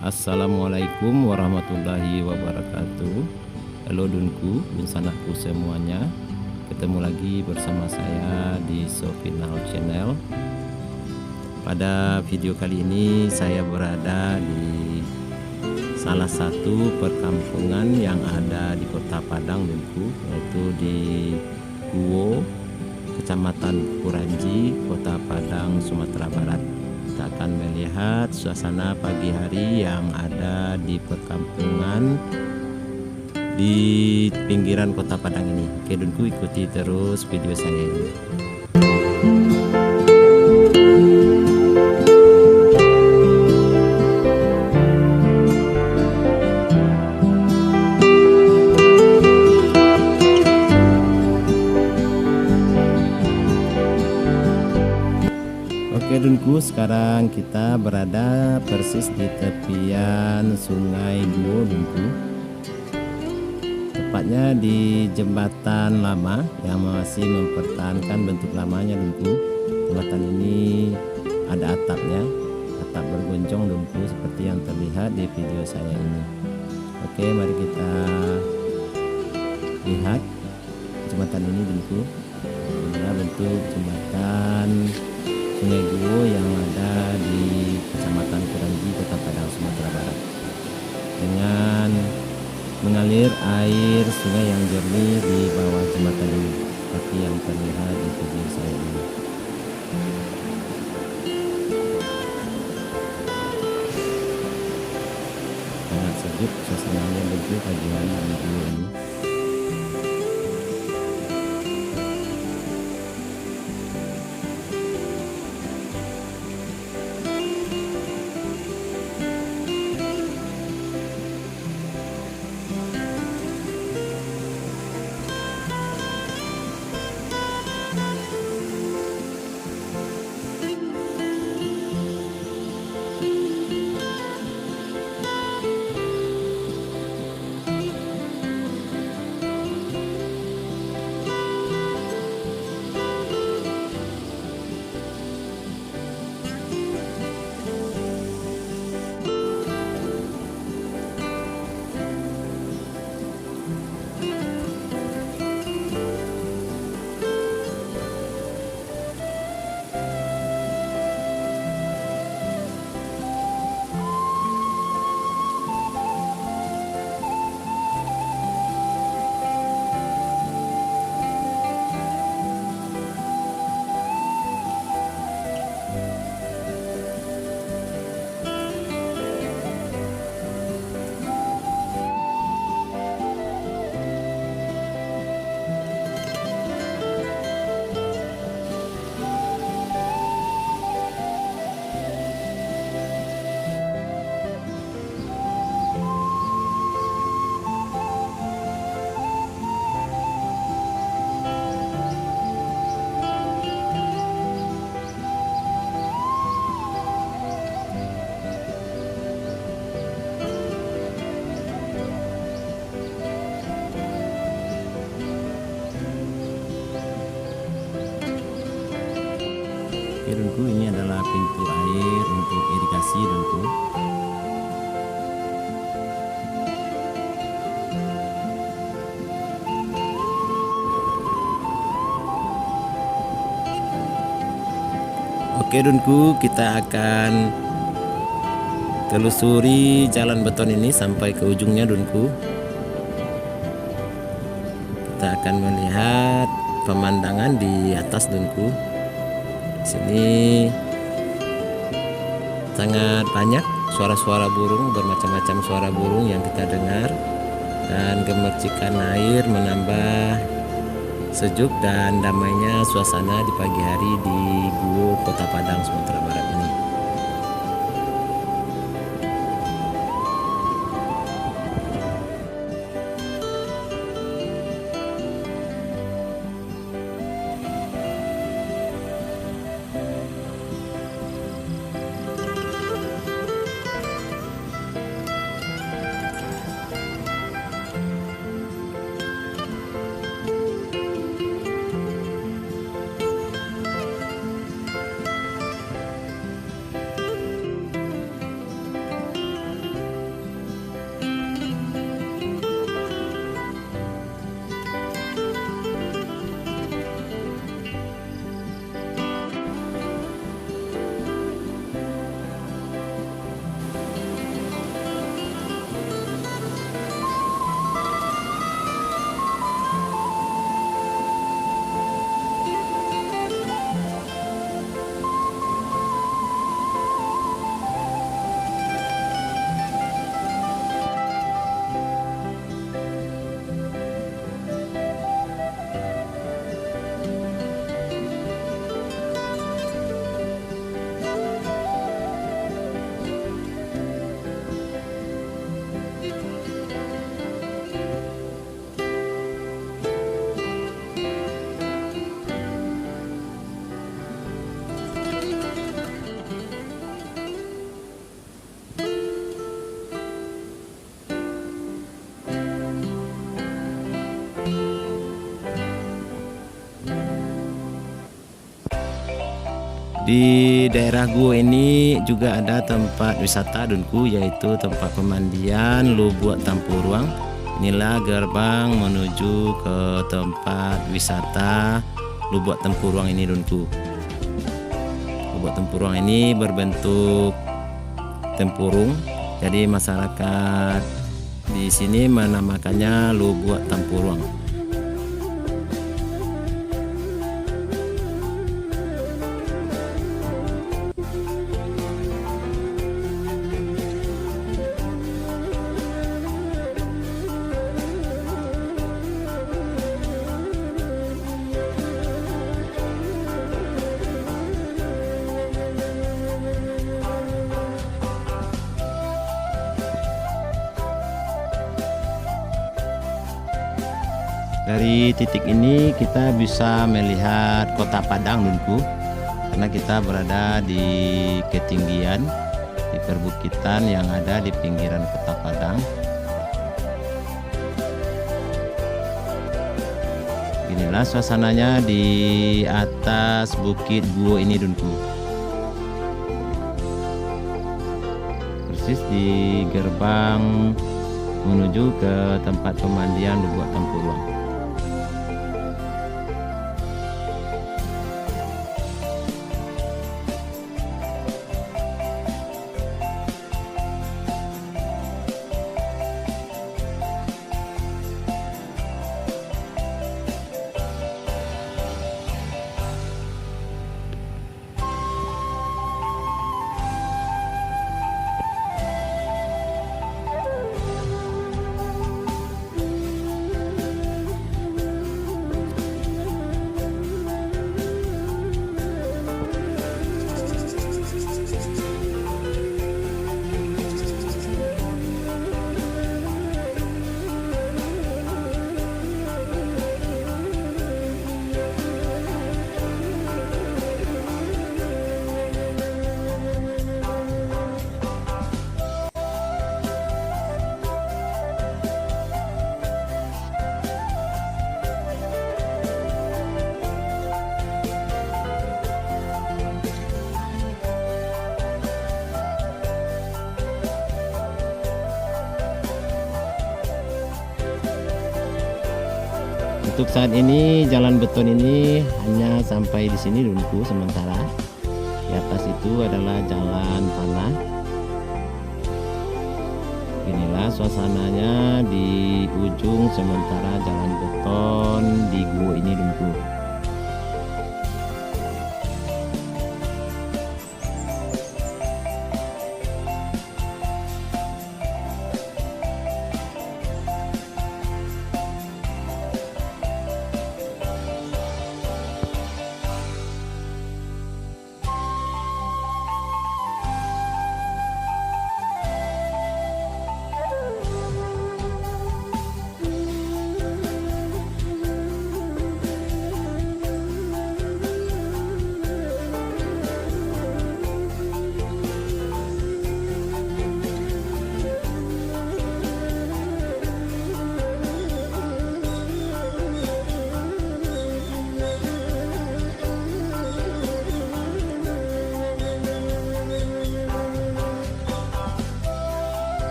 Assalamualaikum warahmatullahi wabarakatuh. Halo dunku, sanakku semuanya. Ketemu lagi bersama saya di Sofinal Channel. Pada video kali ini saya berada di salah satu perkampungan yang ada di Kota Padang dunku, yaitu di Guwo, Kecamatan Kuranji, Kota Padang, Sumatera Barat. Kita akan melihat suasana pagi hari yang ada di perkampungan di pinggiran Kota Padang ini. Oke dunku, ikuti terus video saya ini. Oke dunku, sekarang kita berada persis di tepian Sungai Guwo dunku, tepatnya di jembatan lama yang masih mempertahankan bentuk lamanya dunku. Jembatan ini ada atapnya, atap bergonjong dunku, seperti yang terlihat di video saya ini. Oke, mari kita lihat jembatan ini dunku. Inilah bentuk jembatan Sungai Guwo yang ada di Kecamatan Kuranji, Kota Padang, Sumatera Barat, dengan mengalir air sungai yang jernih di bawah jembatan ini, seperti yang terlihat di video saya ini. Sangat sejuk suasananya bentuk pagi hari di Guwo ini. Oke dunku, ini adalah pintu air untuk irigasi dunku. Oke dunku, kita akan telusuri jalan beton ini sampai ke ujungnya dunku. Kita akan melihat pemandangan di atas dunku. Sini sangat banyak suara-suara burung, bermacam-macam suara burung yang kita dengar, dan gemercikan air menambah sejuk dan damainya suasana di pagi hari di Guwo, Kota Padang, Sumatera Barat ini. Di daerah Guo ini juga ada tempat wisata Dunku, yaitu tempat pemandian Lubuk Tampuruang. Inilah gerbang menuju ke tempat wisata Lubuk Tampuruang ini Dunku. Lubuk Tampuruang ini berbentuk tempurung, jadi masyarakat di sini menamakannya Lubuk Tampuruang. Dari titik ini kita bisa melihat kota Padang Dunku, karena kita berada di ketinggian di perbukitan yang ada di pinggiran kota Padang. Inilah suasananya di atas bukit Guo ini Dunku, persis di gerbang menuju ke tempat pemandian Lubuk Tampuruang. Untuk saat ini jalan beton ini hanya sampai di sini dulu sementara. Di atas itu adalah jalan tanah. Inilah suasananya di ujung sementara jalan beton di Guo ini dulu.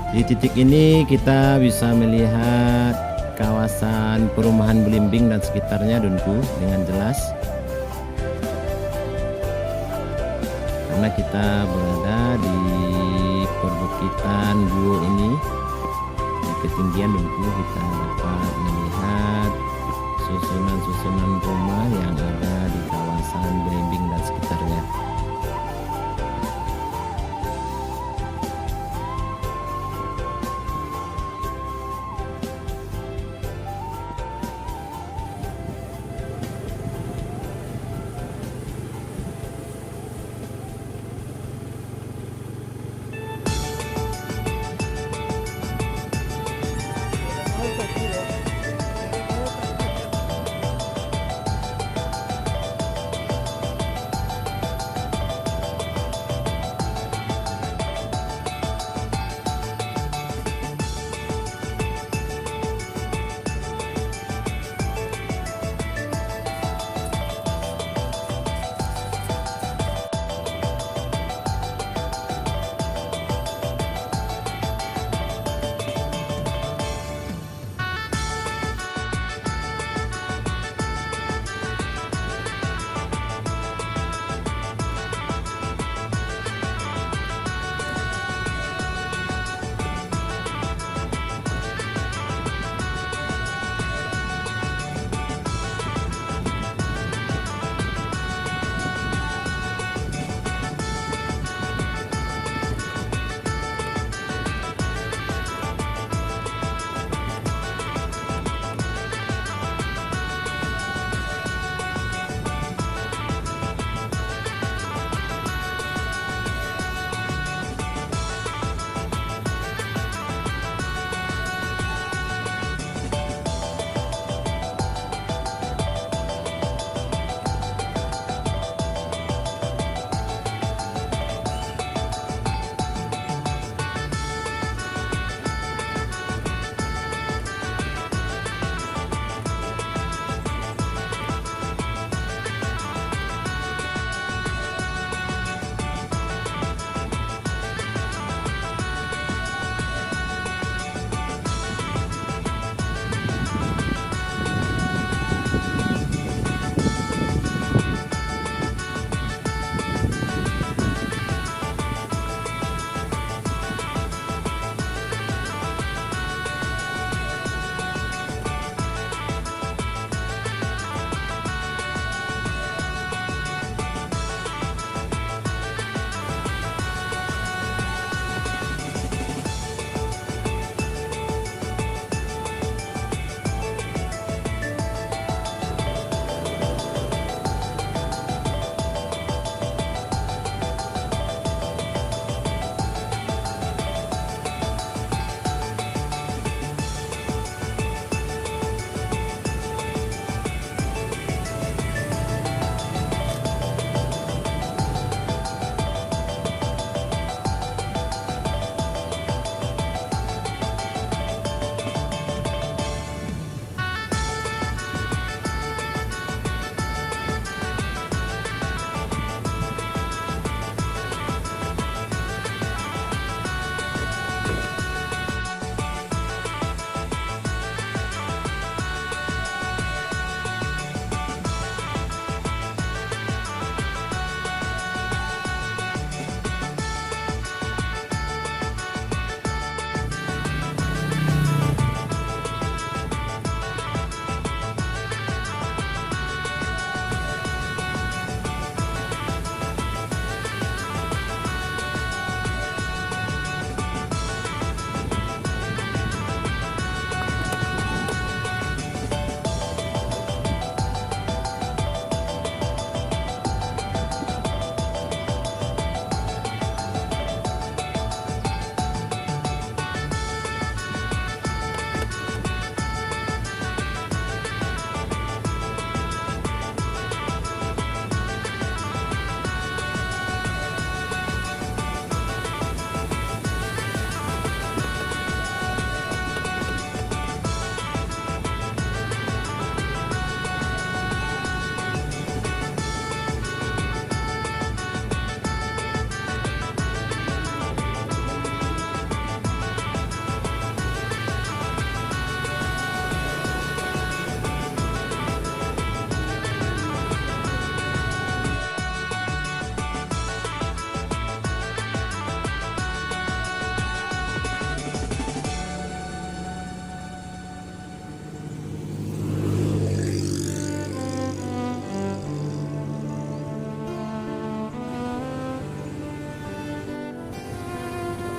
Di titik ini kita bisa melihat kawasan perumahan Belimbing dan sekitarnya Dunku dengan jelas, karena kita berada di perbukitan Guo ini. Di ketinggian Dunku kita dapat melihat susunan-susunan rumah yang ada di kawasan Belimbing dan sekitarnya.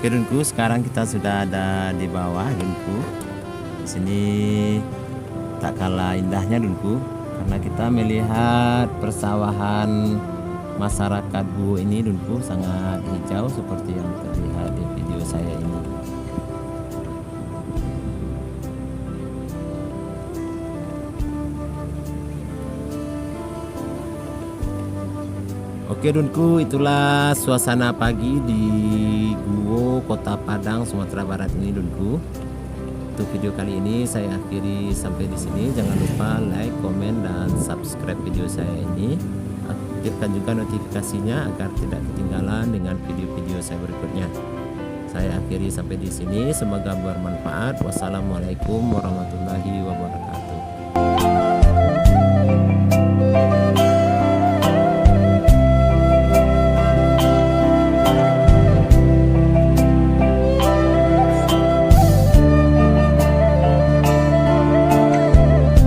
Oke Dunku, sekarang kita sudah ada di bawah Dunku. Di sini tak kalah indahnya Dunku, karena kita melihat persawahan masyarakat Guwo ini Dunku, sangat hijau seperti yang terlihat di video saya ini. Oke Dunku, itulah suasana pagi di Guwo, Kota Padang, Sumatera Barat ini Dunku. Untuk video kali ini saya akhiri sampai di sini. Jangan lupa like, komen, dan subscribe video saya ini. Aktifkan juga notifikasinya agar tidak ketinggalan dengan video-video saya berikutnya. Saya akhiri sampai di sini. Semoga bermanfaat. Wassalamualaikum warahmatullahi wabarakatuh.